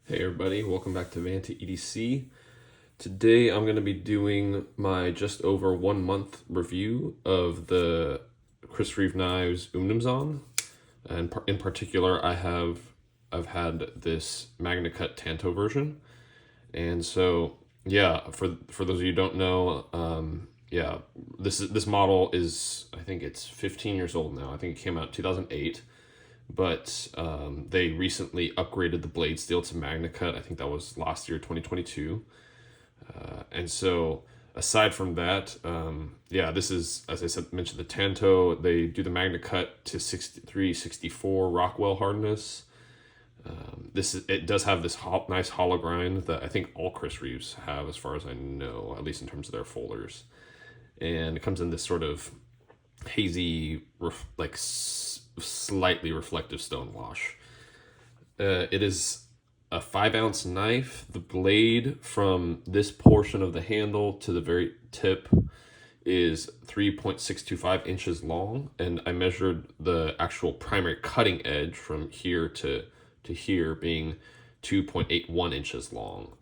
Hey everybody, welcome back to Vanta EDC. Today I'm going to be doing my just over 1 month review of the Chris Reeve Knives Umnumzaan. And in particular, I've had this MagnaCut Tanto version. And so, yeah, for those of you who don't know, this model is, I think it's 15 years old now. I think it came out in 2008, but they recently upgraded the blade steel to MagnaCut. I think that was last year, 2022. And so, aside from that, this is, as I said, mentioned the Tanto. They do the MagnaCut to 63, 64 Rockwell hardness. It does have this nice hollow grind that I think all Chris Reeves have, as far as I know, at least in terms of their folders. And it comes in this sort of hazy, slightly reflective stone wash. It is a 5 ounce knife. The blade from this portion of the handle to the very tip is 3.625 inches long, and I measured the actual primary cutting edge from here to here being 2.81 inches long.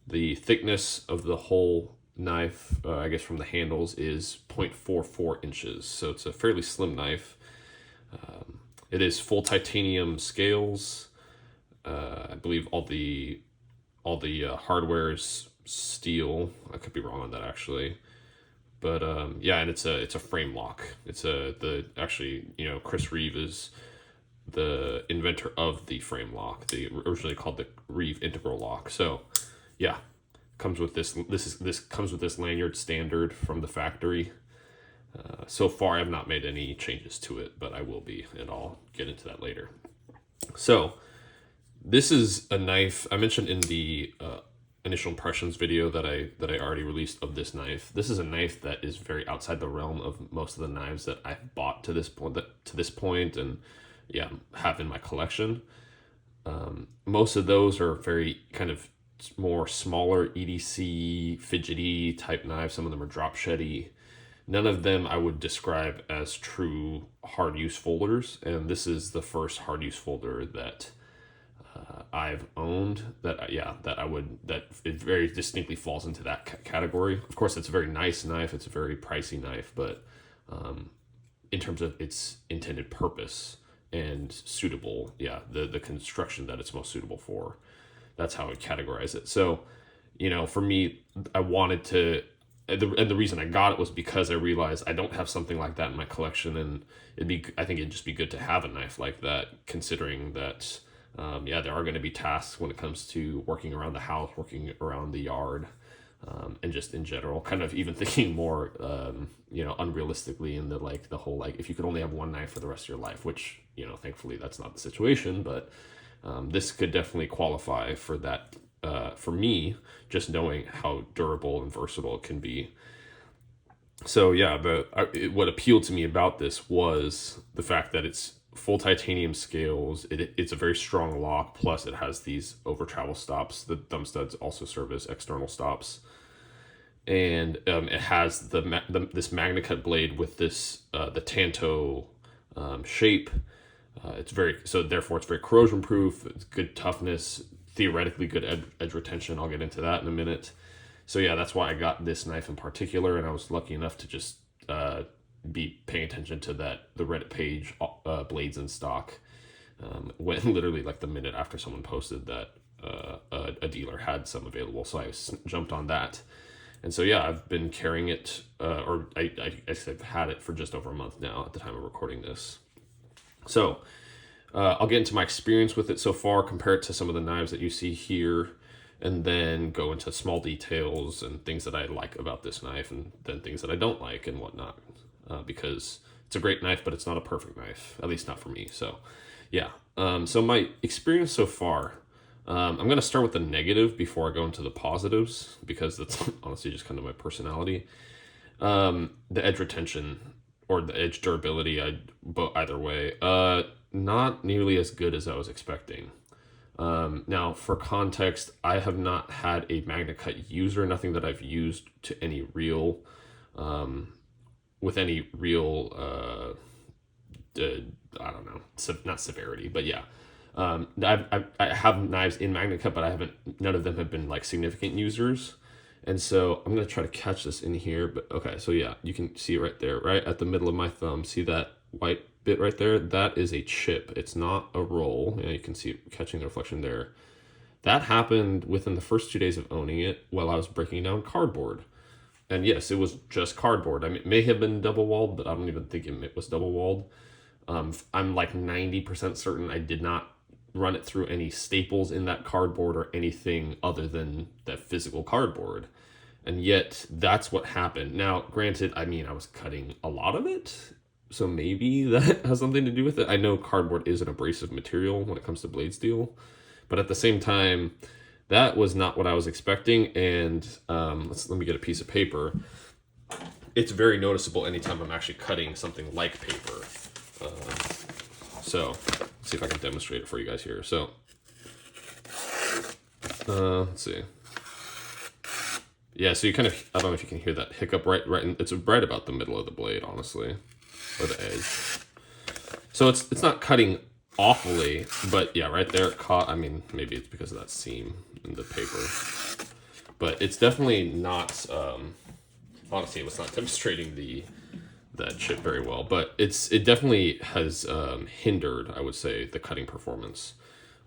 The thickness of the whole knife, I guess from the handles, is 0.44 inches, so it's a fairly slim knife. It is full titanium scales. I believe all the hardware is steel. I could be wrong on that actually, but and it's a frame lock. It's Chris Reeve is the inventor of the frame lock. They originally called the Reeve Integral Lock. So, yeah, comes with this. This comes with this lanyard standard from the factory. So far, I have not made any changes to it, but I will be, and I'll get into that later. So, this is a knife I mentioned in the initial impressions video that I already released of this knife. This is a knife that is very outside the realm of most of the knives that I've bought to this point, and have in my collection. Most of those are very kind of more smaller EDC fidgety type knives. Some of them are drop sheddy. None of them I would describe as true hard use folders, and this is the first hard use folder that I've owned that it very distinctly falls into that category. Of course, it's a very nice knife. It's a very pricey knife, but in terms of its intended purpose and suitable, the construction that it's most suitable for, that's how I would categorize it. So, for me, I wanted to. And the reason I got it was because I realized I don't have something like that in my collection, and I think it'd just be good to have a knife like that, considering that, there are going to be tasks when it comes to working around the house, working around the yard, and just in general, kind of even thinking more, unrealistically in the whole, if you could only have one knife for the rest of your life, which, thankfully that's not the situation, but this could definitely qualify for that. For me, just knowing how durable and versatile it can be. So what appealed to me about this was the fact that it's full titanium scales. It's a very strong lock. Plus, it has these over travel stops. The thumb studs also serve as external stops, and it has this MagnaCut blade with this the Tanto shape. Therefore it's very corrosion proof. It's good toughness. Theoretically good edge retention. I'll get into that in a minute. So that's why I got this knife in particular, and I was lucky enough to just be paying attention to the Reddit page, blades in stock, when literally the minute after someone posted that a dealer had some available. So I jumped on that, and so I've been carrying it, I've had it for just over a month now at the time of recording this. So I'll get into my experience with it so far, compare it to some of the knives that you see here, and then go into small details and things that I like about this knife, and then things that I don't like and whatnot, because it's a great knife, but it's not a perfect knife, at least not for me. So, so my experience so far, I'm going to start with the negative before I go into the positives, because that's honestly just kind of my personality. The edge retention or the edge durability, either way, not nearly as good as I was expecting. Now, for context, I have not had a MagnaCut user, nothing that I've used to any real, with any real, I don't know, not severity, but I have knives in MagnaCut, but none of them have been like significant users. And so I'm going to try to catch this in here. But okay, so yeah, you can see it right there, right at the middle of my thumb. See that white bit right there? That is a chip. It's not a roll. You can see it catching the reflection there. That happened within the first 2 days of owning it while I was breaking down cardboard. And yes, it was just cardboard. I mean, it may have been double walled, but I don't even think it was double walled. I'm like 90% certain I did not run it through any staples in that cardboard or anything other than that physical cardboard. And yet that's what happened. Now, granted, I mean, I was cutting a lot of it, so maybe that has something to do with it. I know cardboard is an abrasive material when it comes to blade steel, but at the same time, that was not what I was expecting. And let me get a piece of paper. It's very noticeable anytime I'm actually cutting something like paper. So let's see if I can demonstrate it for you guys here. So let's see. Yeah, so you kind of, I don't know if you can hear that hiccup right, it's right about the middle of the blade, honestly, or the edge. So it's not cutting awfully, but yeah, right there it caught. I mean, maybe it's because of that seam in the paper, but it's definitely not, honestly, it was not demonstrating that chip very well, but it definitely has hindered, I would say, the cutting performance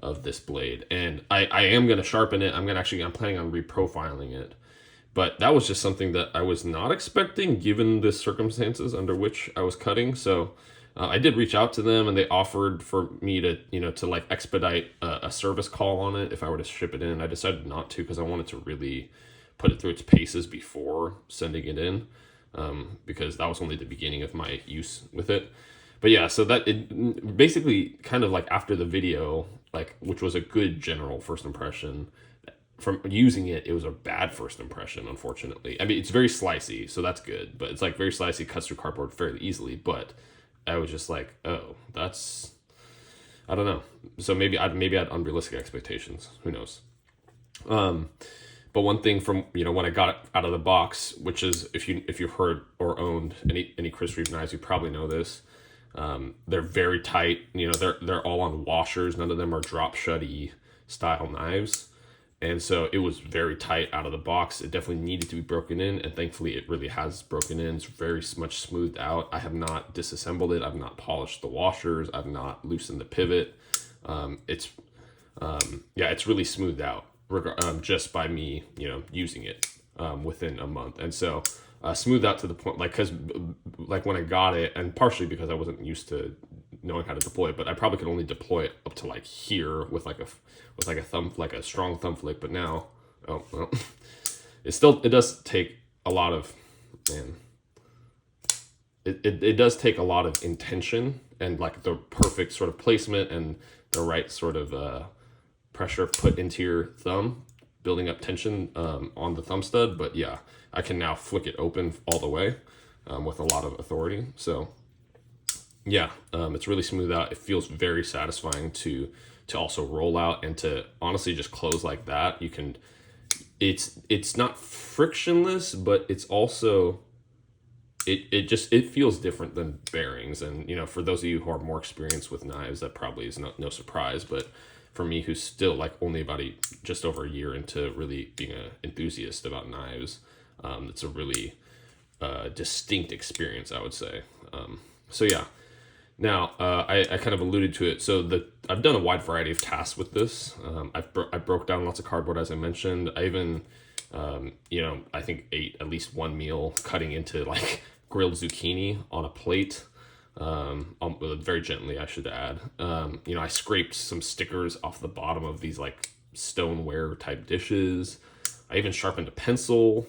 of this blade. And I am going to sharpen it. I'm planning on reprofiling it. But that was just something that I was not expecting given the circumstances under which I was cutting. So I did reach out to them, and they offered for me to like expedite a service call on it if I were to ship it in. I decided not to because I wanted to really put it through its paces before sending it in, because that was only the beginning of my use with it. But yeah, so that it basically kind of like after the video, like, which was a good general first impression, from using it, it was a bad first impression, unfortunately. I mean, it's very slicey, so that's good, but it's like very slicey, cuts through cardboard fairly easily. But I was just like, oh, I don't know. So maybe I had unrealistic expectations. Who knows? But one thing from when I got it out of the box, which is if you've heard or owned any Chris Reeve knives, you probably know this. They're very tight. They're all on washers. None of them are drop shutty style knives. And so it was very tight out of the box. It definitely needed to be broken in, and thankfully it really has broken in. It's very much smoothed out. I have not disassembled it. I've not polished the washers. I've not loosened the pivot. It's really smoothed out just by me, using it within a month. And so smoothed out to the point, because when I got it, and partially because I wasn't used to knowing how to deploy it, but I probably could only deploy it up to like here with a strong thumb flick. But now, oh well, it does take a lot of, it does take a lot of intention and like the perfect sort of placement and the right sort of pressure put into your thumb, building up tension on the thumb stud. But yeah, I can now flick it open all the way with a lot of authority. So yeah, it's really smooth out. It feels very satisfying to also roll out and to honestly just close like that. You can, it's not frictionless, but it's also, it feels different than bearings. And for those of you who are more experienced with knives, that probably is no surprise. But for me, who's still like only about just over a year into really being an enthusiast about knives, it's a really distinct experience, I would say. So yeah. Now, I kind of alluded to it. So I've done a wide variety of tasks with this. I broke down lots of cardboard, as I mentioned. I even, I think ate at least one meal cutting into like grilled zucchini on a plate, very gently, I should add. I scraped some stickers off the bottom of these like stoneware type dishes. I even sharpened a pencil.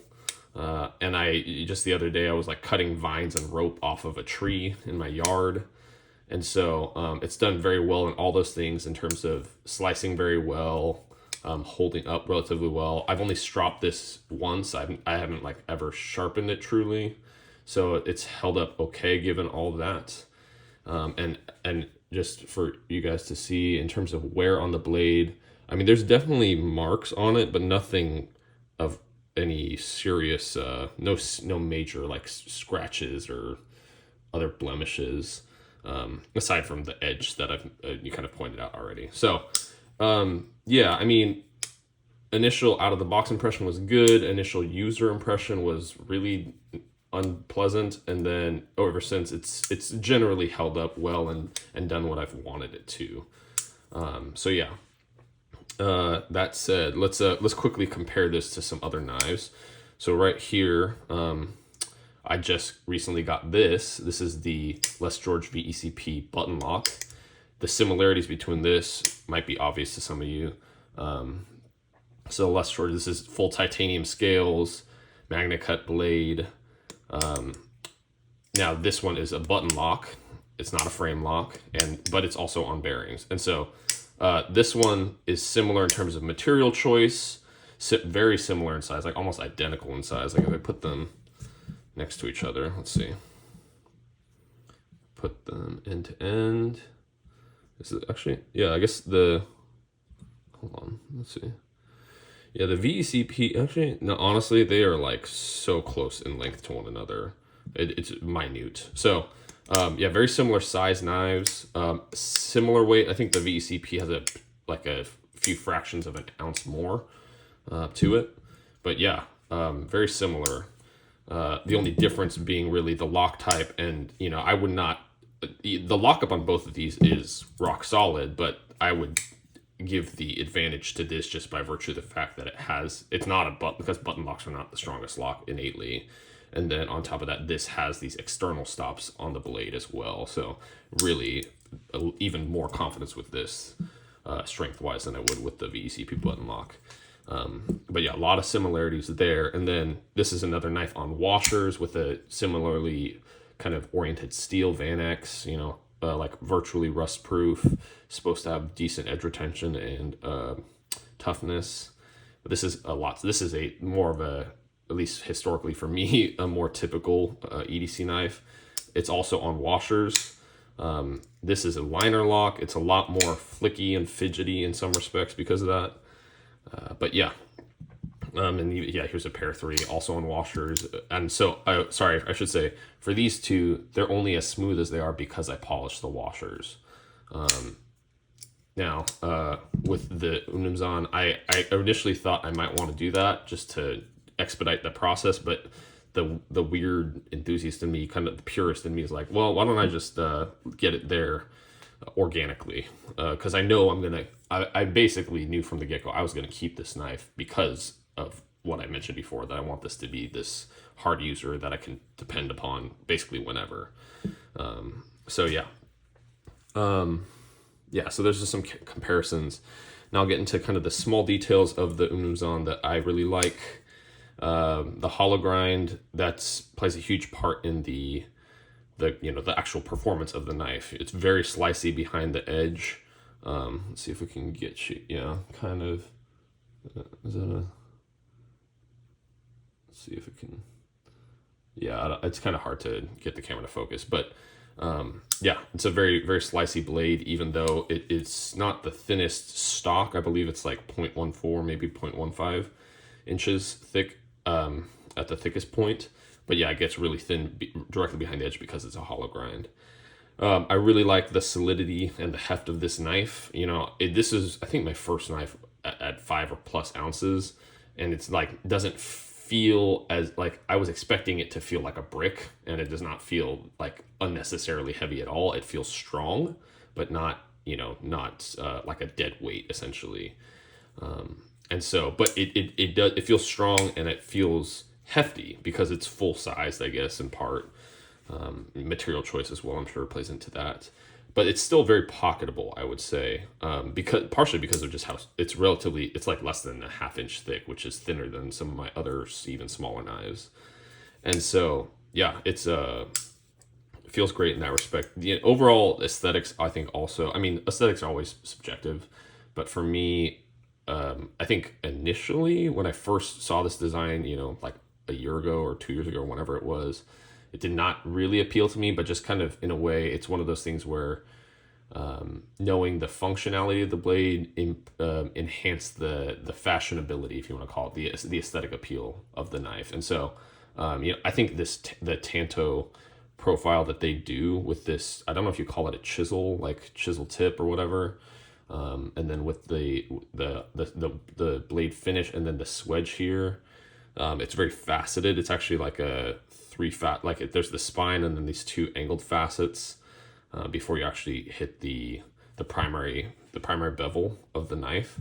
And just the other day, I was like cutting vines and rope off of a tree in my yard. And so it's done very well in all those things in terms of slicing very well, holding up relatively well. I've only stropped this once. I haven't like ever sharpened it truly. So it's held up okay given all that. And just for you guys to see in terms of wear on the blade, I mean, there's definitely marks on it, but nothing of any serious, no major like scratches or other blemishes. aside from the edge that you kind of pointed out already. So yeah, I mean, initial out of the box impression was good. Initial user impression was really unpleasant, and then ever since it's generally held up well and done what I've wanted it to. So yeah. That said, let's quickly compare this to some other knives. So right here, I just recently got this. This is the Les George VECP button lock. The similarities between this might be obvious to some of you. So Les George, this is full titanium scales, MagnaCut blade. Now this one is a button lock. It's not a frame lock, but it's also on bearings. And so this one is similar in terms of material choice, very similar in size, like almost identical in size. Like if I put them next to each other, let's see. Put them end to end. Is it actually? Yeah, I guess hold on, let's see. Yeah, the VECP, actually, no, honestly, they are like so close in length to one another. It's minute. So, yeah, very similar size knives, similar weight. I think the VECP has a few fractions of an ounce more to it. But yeah, very similar. The only difference being really the lock type, and I would not. The lockup on both of these is rock solid, but I would give the advantage to this just by virtue of the fact that it's not a button, because button locks are not the strongest lock innately. And then on top of that, this has these external stops on the blade as well. So really even more confidence with this strength-wise than I would with the VECP button lock. But yeah, a lot of similarities there. And then this is another knife on washers with a similarly kind of oriented steel Van-X, like virtually rust-proof, supposed to have decent edge retention and toughness. But this is this is a more of a, at least historically for me, a more typical EDC knife. It's also on washers. This is a liner lock. It's a lot more flicky and fidgety in some respects because of that. But yeah. And yeah, here's a pair 3 also on washers. And so, sorry, I should say, for these two, they're only as smooth as they are because I polished the washers. Now, with the Umnumzaan, I initially thought I might want to do that just to expedite the process, but the weird enthusiast in me, kind of the purist in me, is like, well, why don't I just get it there organically? Because I know I basically knew from the get-go I was going to keep this knife because of what I mentioned before, that I want this to be this hard user that I can depend upon basically whenever. So yeah. Yeah, so there's just some comparisons. Now I'll get into kind of the small details of the Umnumzaan that I really like. The hollow grind, plays a huge part in the actual performance of the knife. It's very slicey behind the edge. Let's see if we can get you, kind of, is that a, let's see if it can, yeah, it's kind of hard to get the camera to focus, but yeah, it's a very, very slicey blade, even though it's not the thinnest stock. I believe it's like 0.14, maybe 0.15 inches thick at the thickest point. But yeah, it gets really thin directly behind the edge because it's a hollow grind. I really like the solidity and the heft of this knife. This is, I think, my first knife at 5 or plus ounces, and it's like, doesn't feel as, like, I was expecting it to feel like a brick, and it does not feel like unnecessarily heavy at all. It feels strong, but not like a dead weight essentially. And so, but it feels strong, and it feels hefty because it's full sized, I guess, in part. Material choice as well, I'm sure, plays into that. But it's still very pocketable, I would say, partially because of just how it's like less than a ½ inch thick, which is thinner than some of my other even smaller knives. And so, yeah, it feels great in that respect. The overall aesthetics, I think, also, I mean, aesthetics are always subjective, but for me, I think initially when I first saw this design, like a year ago or 2 years ago, or whenever it was, it did not really appeal to me, but just kind of in a way, it's one of those things where knowing the functionality of the blade enhanced the fashionability, if you want to call it, the aesthetic appeal of the knife. And so, I think the Tanto profile that they do with this. I don't know if you call it a chisel, like chisel tip or whatever. And then with the blade finish and then the swedge here, it's very faceted. It's actually like a there's the spine and then these two angled facets before you actually hit the primary bevel of the knife.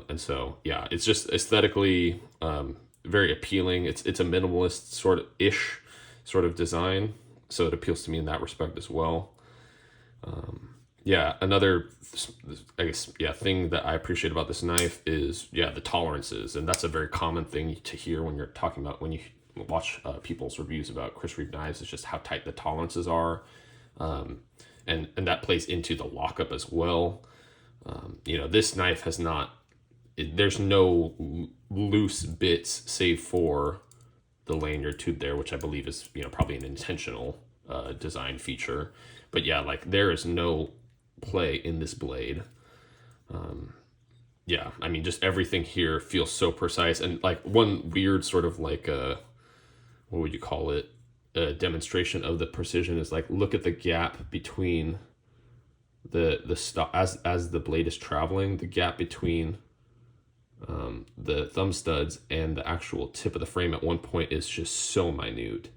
And so yeah, it's just aesthetically very appealing. It's a minimalist sort of design, so it appeals to me in that respect as well. Yeah, another, I guess, yeah, thing that I appreciate about this knife is, yeah, the tolerances. And that's a very common thing to hear when you're talking about, when you watch people's reviews about Chris Reeve knives, is just how tight the tolerances are. And that plays into the lockup as well. This knife has not, there's no loose bits save for the lanyard tube there, which I believe is, probably an intentional design feature. But yeah, like there is no play in this blade. Yeah, I mean, just everything here feels so precise. And like one weird sort of like what would you call it, a demonstration of the precision is like, look at the gap between the stop as the blade is traveling, the gap between the thumb studs and the actual tip of the frame at one point is just so minute.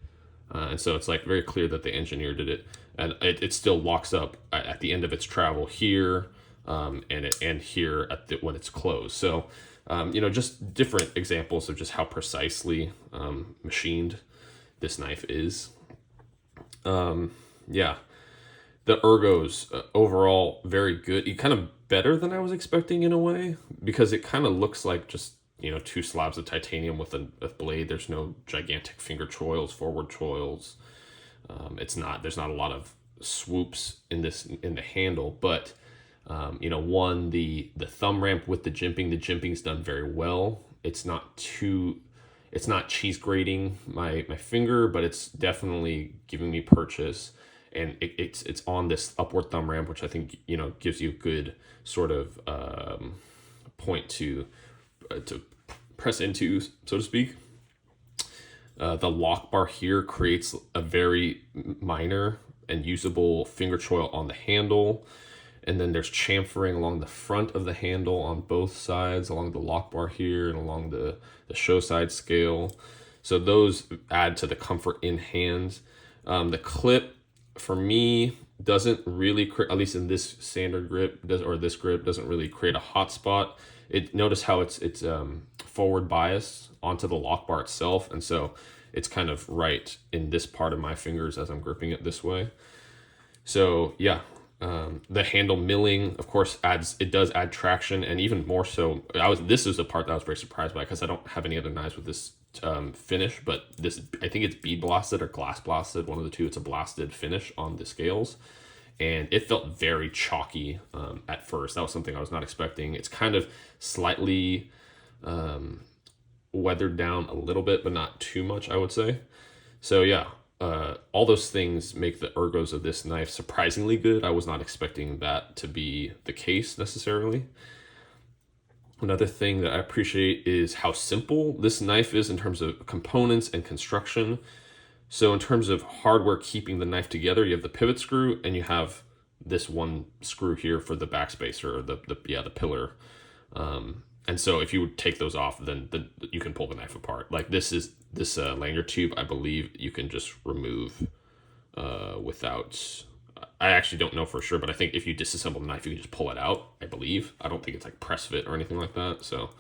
And so it's like very clear that they engineered it, and it still locks up at the end of its travel here, and here when it's closed. So, just different examples of just how precisely machined this knife is. Yeah, the ergos overall very good. Kind of better than I was expecting in a way, because it kind of looks like just two slabs of titanium with a blade. There's no gigantic finger choils, forward choils. There's not a lot of swoops in the handle, but the thumb ramp with the jimping's done very well. It's not cheese grating my finger, but it's definitely giving me purchase, and it's on this upward thumb ramp, which I think gives you a good sort of point to press into, so to speak. The lock bar here creates a very minor and usable finger choil on the handle, and then there's chamfering along the front of the handle on both sides, along the lock bar here and along the show side scale. So those add to the comfort in hands. The clip for me doesn't really at least in this standard grip this grip doesn't really create a hot spot. Notice how it's forward biased onto the lock bar itself, and so it's kind of right in this part of my fingers as I'm gripping it this way. So yeah, the handle milling, of course, does add traction, and even more so. This is the part that I was very surprised by, because I don't have any other knives with this finish, but this, I think it's bead blasted or glass blasted, one of the two. It's a blasted finish on the scales, and it felt very chalky at first. That was something I was not expecting. It's kind of slightly weathered down a little bit, but not too much, I would say. So yeah, all those things make the ergos of this knife surprisingly good. I was not expecting that to be the case necessarily. Another thing that I appreciate is how simple this knife is in terms of components and construction. So in terms of hardware keeping the knife together, you have the pivot screw, and you have this one screw here for the backspacer, or the pillar. And so if you would take those off, then you can pull the knife apart. Like this lanyard tube, I believe you can just remove without. I actually don't know for sure, but I think if you disassemble the knife, you can just pull it out, I believe. I don't think it's like press fit or anything like that. So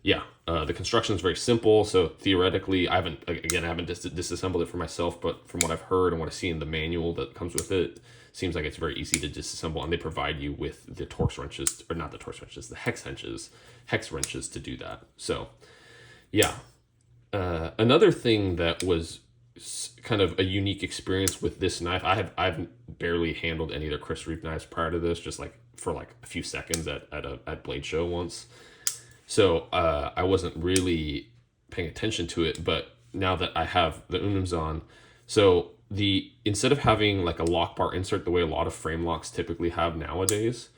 yeah, the construction is very simple. So theoretically, I haven't disassembled it for myself, but from what I've heard and what I see in the manual that comes with it, seems like it's very easy to disassemble, and they provide you with the Torx wrenches, or not the Torx wrenches, the hex wrenches to do that. So yeah, another thing that was kind of a unique experience with this knife, I've barely handled any of their Chris Reeve knives prior to this, just like for like a few seconds at Blade Show once. So I wasn't really paying attention to it, but now that I have the Umnumzaan, so instead of having like a lock bar insert the way a lot of frame locks typically have nowadays,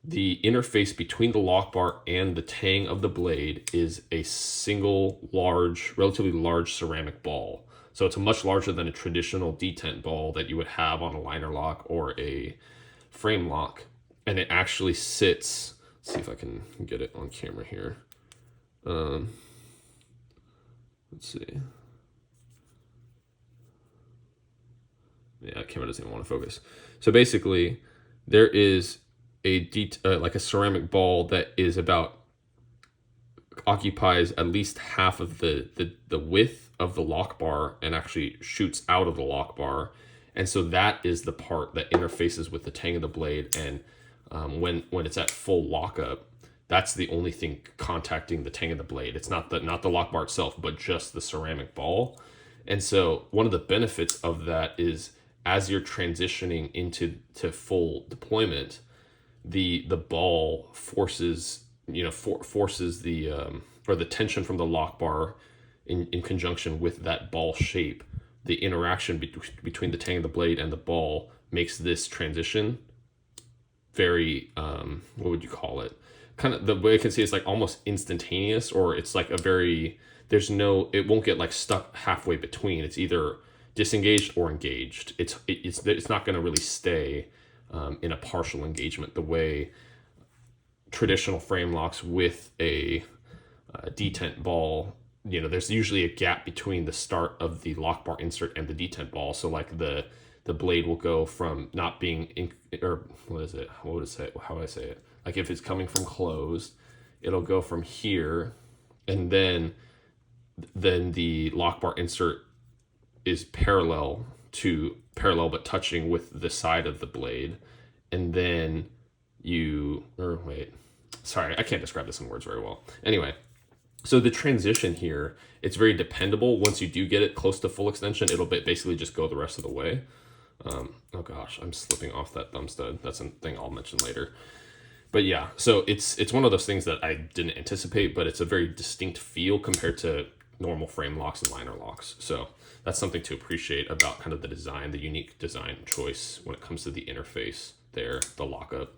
the interface between the lock bar and the tang of the blade is a single relatively large ceramic ball. So it's much larger than a traditional detent ball that you would have on a liner lock or a frame lock. And it actually sits, let's see if I can get it on camera here. Let's see. Yeah, camera doesn't even want to focus. So basically, there is a like a ceramic ball that is occupies at least half of the width of the lock bar and actually shoots out of the lock bar. And so that is the part that interfaces with the tang of the blade. And when it's at full lockup, that's the only thing contacting the tang of the blade. It's not the lock bar itself, but just the ceramic ball. And so one of the benefits of that is as you're transitioning into full deployment, the ball forces the or the tension from the lock bar in conjunction with that ball shape. The interaction between the tang of the blade and the ball makes this transition very what would you call it? Kind of the way I can see it's like almost instantaneous, or it's like it won't get like stuck halfway between. It's either disengaged or engaged. It's not going to really stay in a partial engagement the way traditional frame locks with a detent ball, there's usually a gap between the start of the lock bar insert and the detent ball. So like the blade will go from not being or what is it? How would I say it? Like if it's coming from closed, it'll go from here, and then the lock bar insert is parallel but touching with the side of the blade, and then sorry, I can't describe this in words very well. Anyway, so the transition here, it's very dependable. Once you do get it close to full extension, it'll basically just go the rest of the way. Oh gosh, I'm slipping off that thumb stud. That's a thing I'll mention later. But yeah, so it's one of those things that I didn't anticipate, but it's a very distinct feel compared to normal frame locks and liner locks. So that's something to appreciate about kind of the design, the unique design choice when it comes to the interface there, the lockup.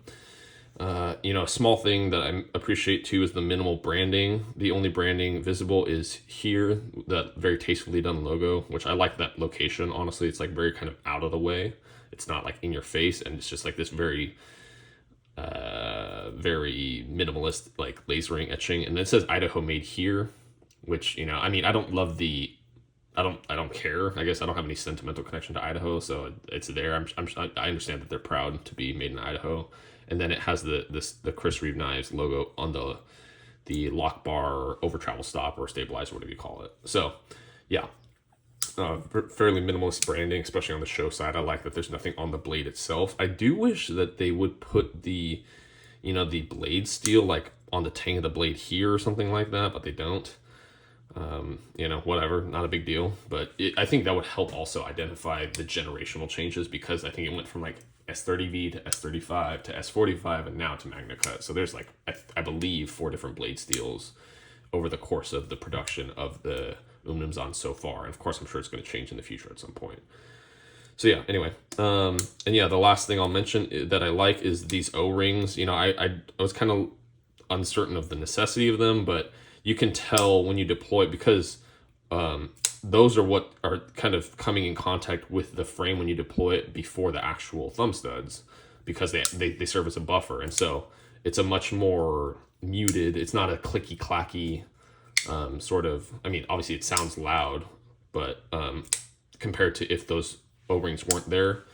A small thing that I appreciate too is the minimal branding. The only branding visible is here, that very tastefully done logo, which I like that location. Honestly, it's like very kind of out of the way. It's not like in your face, and it's just like this very minimalist like lasering etching. And then it says Idaho made here, which, I don't love I don't care. I guess I don't have any sentimental connection to Idaho, so it's there. I understand that they're proud to be made in Idaho. And then it has the Chris Reeve Knives logo on the lock bar, over travel stop, or stabilizer, whatever you call it. So, yeah, fairly minimalist branding, especially on the show side. I like that there's nothing on the blade itself. I do wish that they would put the blade steel like on the tang of the blade here or something like that, but they don't. Whatever, not a big deal. But I think that would help also identify the generational changes, because I think it went from like S30V to S35 to S45 and now to MagnaCut. So there's like, I believe 4 different blade steels over the course of the production of the Umnumzaan so far. And of course, I'm sure it's going to change in the future at some point. So yeah, anyway. And yeah, the last thing I'll mention that I like is these O-rings. I was kind of uncertain of the necessity of them, but you can tell when you deploy, because those are what are kind of coming in contact with the frame when you deploy it before the actual thumb studs, because they serve as a buffer. And so it's a much more muted, it's not a clicky clacky sort of, obviously it sounds loud, but compared to if those O-rings weren't there,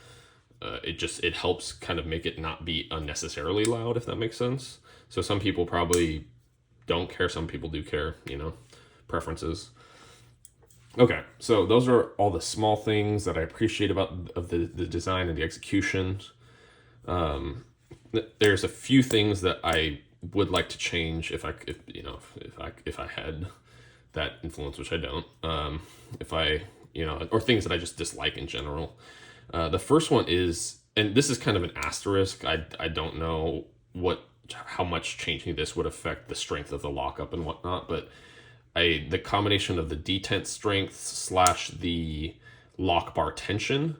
it helps kind of make it not be unnecessarily loud, if that makes sense. So some people probably don't care, some people do care, preferences. Okay, so those are all the small things that I appreciate about the design and the execution. There's a few things that I would like to change if I had that influence, which I don't. Or things that I just dislike in general. The first one is, and this is kind of an asterisk. I don't know how much changing this would affect the strength of the lockup and whatnot, but the combination of the detent strength / the lock bar tension.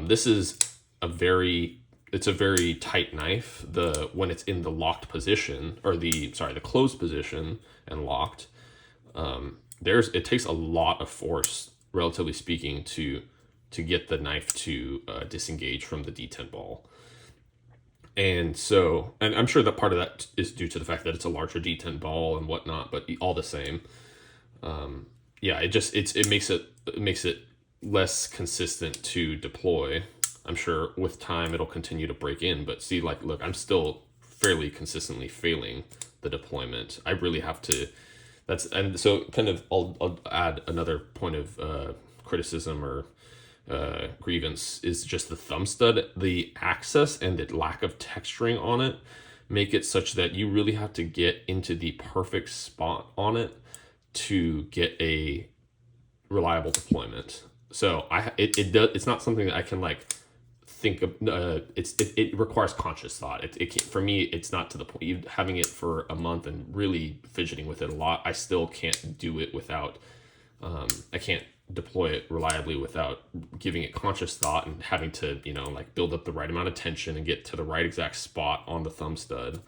This is it's a very tight knife. When it's in the locked position, or the closed position and locked, it takes a lot of force relatively speaking, to get the knife to disengage from the detent ball. And so, and I'm sure that part of that is due to the fact that it's a larger detent ball and whatnot, but all the same, yeah, it makes it less consistent to deploy. I'm sure with time it'll continue to break in, but see, like, look, I'm still fairly consistently failing the deployment. I really have to. And so kind of I'll add another point of criticism or grievance is just the thumb stud. The access and the lack of texturing on it make it such that you really have to get into the perfect spot on it to get a reliable deployment. So it's not something that I can like think of. It requires conscious thought. For me, it's not to the point. Even having it for a month and really fidgeting with it a lot, I still can't do it without. I can't deploy it reliably without giving it conscious thought and having to, like build up the right amount of tension and get to the right exact spot on the thumb stud.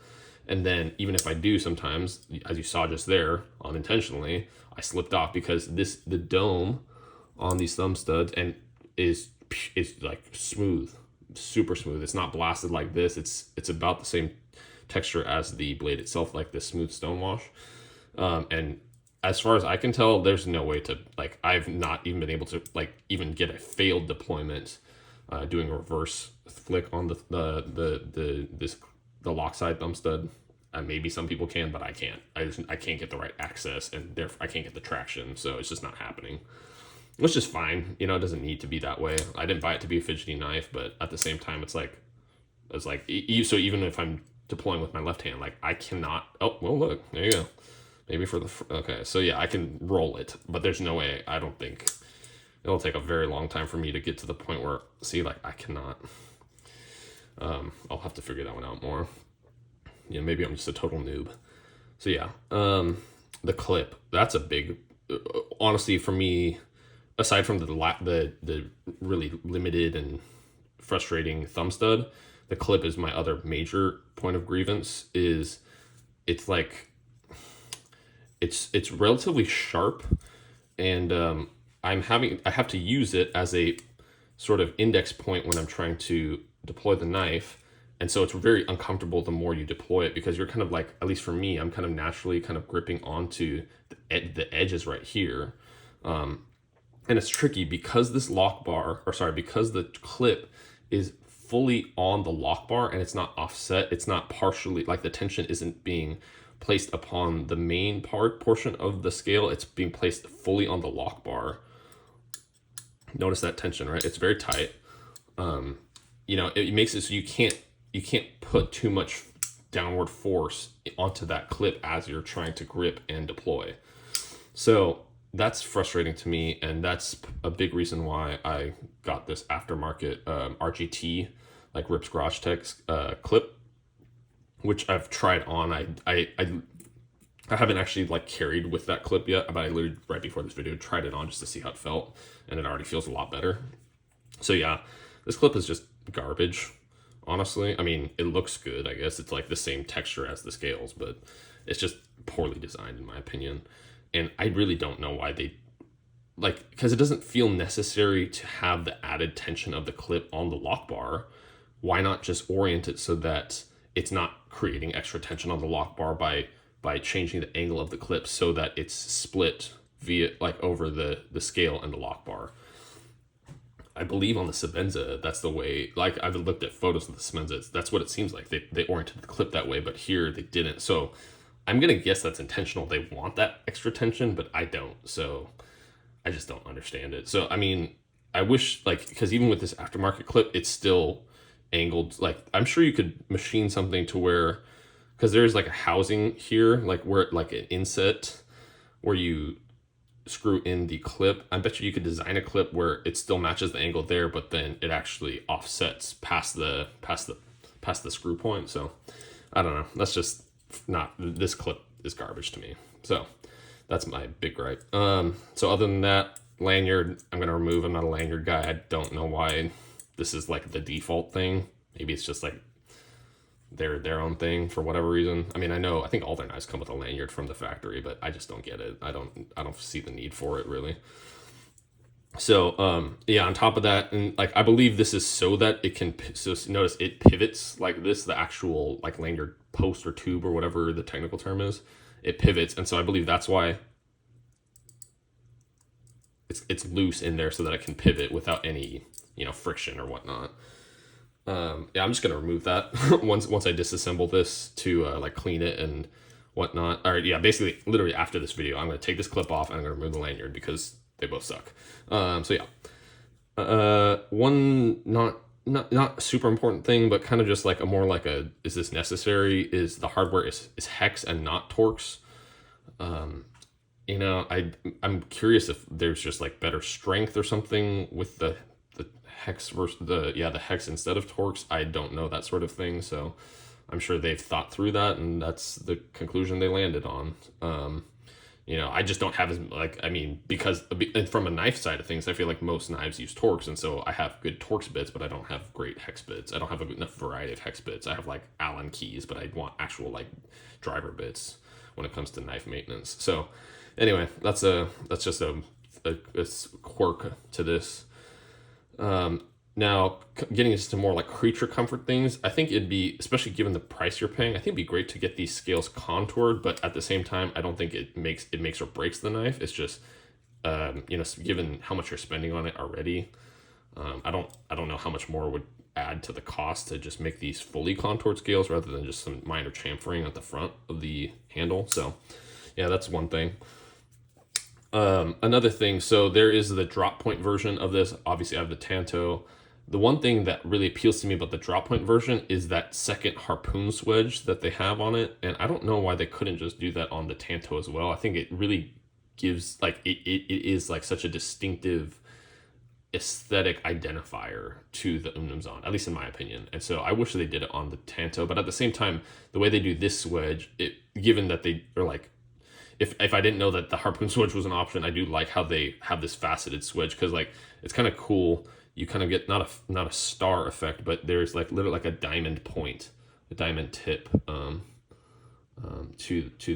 And then even if I do sometimes, as you saw just there, unintentionally, I slipped off because the dome on these thumb studs and is like smooth, super smooth. It's not blasted like this. It's about the same texture as the blade itself, like this smooth stonewash. And as far as I can tell, there's no way to, like, I've not even been able to like even get a failed deployment doing a reverse flick on the lock side thumb stud. Maybe some people can, but I can't. I can't get the right access, and therefore I can't get the traction. So it's just not happening. Which is fine. It doesn't need to be that way. I didn't buy it to be a fidgety knife, but at the same time, it's like so even if I'm deploying with my left hand, like I cannot. Oh well, look, there you go. Maybe for the okay. So yeah, I can roll it, but there's no way. I don't think it'll take a very long time for me to get to the point where like I cannot. I'll have to figure that one out more. Maybe I'm just a total noob. So yeah, the clip, that's a big, honestly for me, aside from the really limited and frustrating thumb stud, the clip is my other major point of grievance. Is it's like it's relatively sharp, and I have to use it as a sort of index point when I'm trying to deploy the knife. And so it's very uncomfortable the more you deploy it, because you're kind of like, at least for me, I'm kind of naturally kind of gripping onto the edges right here. And it's tricky because this because the clip is fully on the lock bar and it's not offset. It's not partially, like the tension isn't being placed upon the main portion of the scale. It's being placed fully on the lock bar. Notice that tension, right? It's very tight. It makes it so you can't put too much downward force onto that clip as you're trying to grip and deploy. So that's frustrating to me, and that's a big reason why I got this aftermarket RGT, like Rips Garage Tech's clip, which I've tried on. I haven't actually like carried with that clip yet, but I literally right before this video tried it on just to see how it felt, and it already feels a lot better. So yeah, this clip is just garbage. Honestly, I mean, it looks good. I guess it's like the same texture as the scales, but it's just poorly designed in my opinion. And I really don't know why they, like, because it doesn't feel necessary to have the added tension of the clip on the lock bar. Why not just orient it so that it's not creating extra tension on the lock bar by changing the angle of the clip so that it's split via like over the scale and the lock bar. I believe on the Sebenza, that's the way, like I've looked at photos of the Sebenza, that's what it seems like. They oriented the clip that way, but here they didn't. So I'm going to guess that's intentional. They want that extra tension, but I don't. So I just don't understand it. So, I mean, I wish, like, because even with this aftermarket clip, it's still angled. Like, I'm sure you could machine something to where, because there's like a housing here, like where, like an inset where you screw in the clip. I bet you could design a clip where it still matches the angle there, but then it actually offsets past the screw point. So I don't know. That's just not, this clip is garbage to me. So that's my big gripe. So other than that, lanyard, I'm going to remove. I'm not a lanyard guy. I don't know why this is like the default thing. Maybe it's just like their own thing for whatever reason. I mean, I think all their knives come with a lanyard from the factory, but I just don't get it. I don't see the need for it really. So yeah, on top of that, and like I believe this is so that it can, so notice it pivots like this, the actual like lanyard post or tube or whatever the technical term is, it pivots. And so I believe that's why it's loose in there, so that it can pivot without any, friction or whatnot. Yeah, I'm just gonna remove that once I disassemble this to like clean it and whatnot. All right, yeah, basically, literally after this video, I'm gonna take this clip off and I'm gonna remove the lanyard because they both suck. So yeah, one not super important thing, but kind of just like a more like a, is this necessary? Is the hardware is hex and not Torx? I'm curious if there's just like better strength or something with the hex versus the hex instead of Torx. I don't know that sort of thing, so I'm sure they've thought through that, and that's the conclusion they landed on. I just don't have as like, I mean, because from a knife side of things, I feel like most knives use Torx, and so I have good Torx bits, but I don't have great hex bits. I don't have enough variety of hex bits. I have like Allen keys, but I want actual like driver bits when it comes to knife maintenance. So anyway, that's just a quirk to this. Now, getting into more like creature comfort things, I think it'd be, especially given the price you're paying, I think it'd be great to get these scales contoured. But at the same time, I don't think it makes or breaks the knife. It's just, given how much you're spending on it already, I don't know how much more would add to the cost to just make these fully contoured scales rather than just some minor chamfering at the front of the handle. So, yeah, that's one thing. Another thing, so there is the drop point version of this. Obviously, I have the Tanto. The one thing that really appeals to me about the drop point version is that second harpoon swedge that they have on it. And I don't know why they couldn't just do that on the Tanto as well. I think it really gives, like, it is like such a distinctive aesthetic identifier to the Umnumzaan, at least in my opinion. And so I wish they did it on the Tanto. But at the same time, the way they do this swedge, given that they are like, if I didn't know that the harpoon swedge was an option, I do like how they have this faceted swedge, because like it's kind of cool. You kind of get not a star effect, but there's like literally like a diamond point, a diamond tip to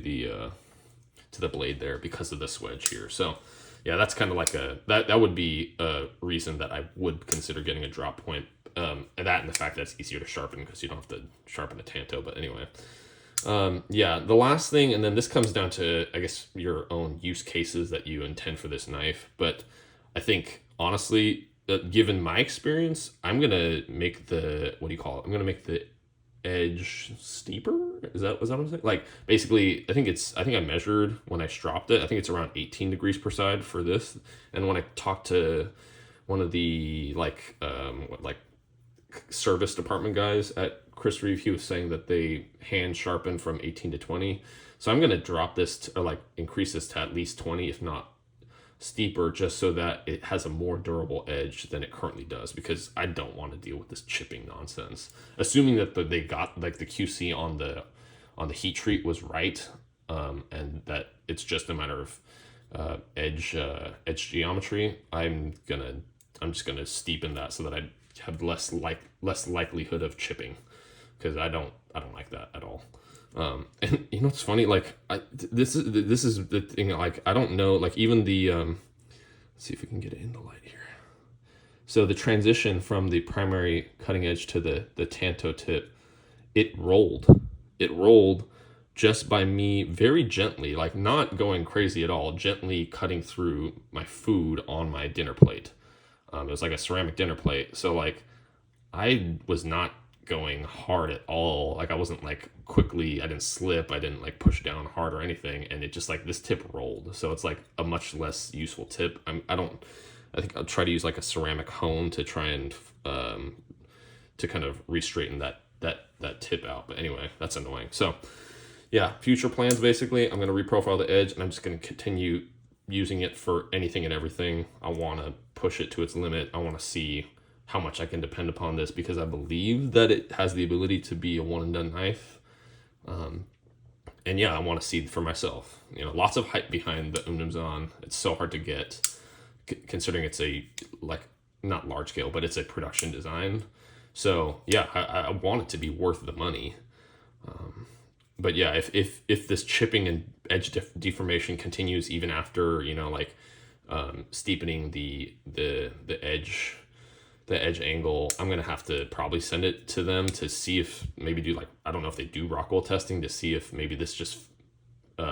the blade there because of the swedge here. So yeah, that's kind of like that would be a reason that I would consider getting a drop point. And that, and the fact that it's easier to sharpen because you don't have to sharpen a Tanto. But anyway. Yeah, the last thing, and then this comes down to, I guess, your own use cases that you intend for this knife. But I think, honestly, given my experience, I'm going to make the, what do you call it? I'm going to make the edge steeper. Is that what I'm saying? Like, basically, I think I measured when I stropped it. I think it's around 18 degrees per side for this. And when I talked to one of the, service department guys at Chris Reeve, he was saying that they hand sharpen from 18 to 20. So I'm going to drop this to, or like increase this to at least 20, if not steeper, just so that it has a more durable edge than it currently does, because I don't want to deal with this chipping nonsense. Assuming that they got like the QC on the heat treat was right, and that it's just a matter of edge geometry. I'm just gonna steepen that so that I have less likelihood of chipping, because I don't like that at all. And you know what's funny? Like, this is the thing. Like, I don't know. Like, even the let's see if we can get it in the light here. So the transition from the primary cutting edge to the Tanto tip, it rolled. It rolled just by me very gently, like not going crazy at all, gently cutting through my food on my dinner plate. It was like a ceramic dinner plate. So like, I was not going hard at all. Like, I wasn't like I didn't slip, I didn't like push down hard or anything, and it just like, this tip rolled. So it's like a much less useful tip. I think I'll try to use like a ceramic hone to try and to kind of re-straighten that tip out. But anyway, that's annoying. So yeah, future plans, basically, I'm going to reprofile the edge, and I'm just going to continue using it for anything and everything. I want to push it to its limit. I want to see how much I can depend upon this, because I believe that it has the ability to be a one and done knife. And yeah, I want to see for myself. Lots of hype behind the Umnumzaan. It's so hard to get, considering it's a, like, not large scale, but it's a production design. So yeah, I want it to be worth the money. But yeah, if this chipping and edge deformation continues even after, steepening the edge, the edge angle. I'm gonna have to probably send it to them to see if maybe do like, I don't know if they do Rockwell testing to see if maybe this just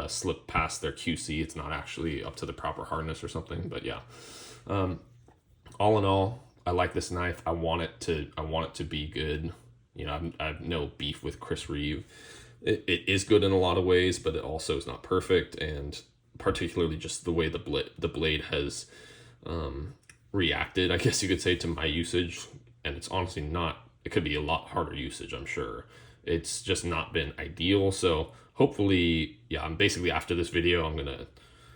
slipped past their QC. It's not actually up to the proper hardness or something. But yeah, all in all, I like this knife. I want it to be good. You know, I have no beef with Chris Reeve. It is good in a lot of ways, but it also is not perfect, and particularly just the way the blade has reacted, I guess you could say, to my usage. And it's honestly not, it could be a lot harder usage, I'm sure. It's just not been ideal. So hopefully, yeah, I'm basically, after this video, I'm gonna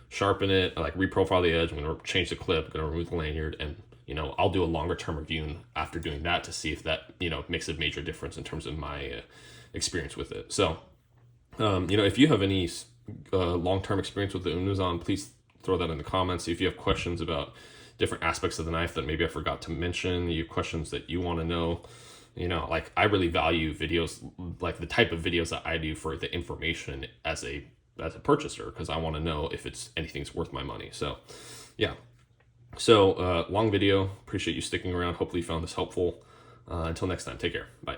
sharpen it, like reprofile the edge, I'm gonna change the clip, I'm gonna remove the lanyard, and you know, I'll do a longer term review after doing that to see if that, you know, makes a major difference in terms of my experience with it. So you know, if you have any long-term experience with the Umnumzaan, please throw that in the comments. If you have questions about different aspects of the knife that maybe I forgot to mention, you have questions that you want to know, you know, like I really value videos, like the type of videos that I do for the information as a purchaser, because I want to know if anything's worth my money. So yeah, so long video. Appreciate you sticking around. Hopefully you found this helpful. Until next time, take care. Bye.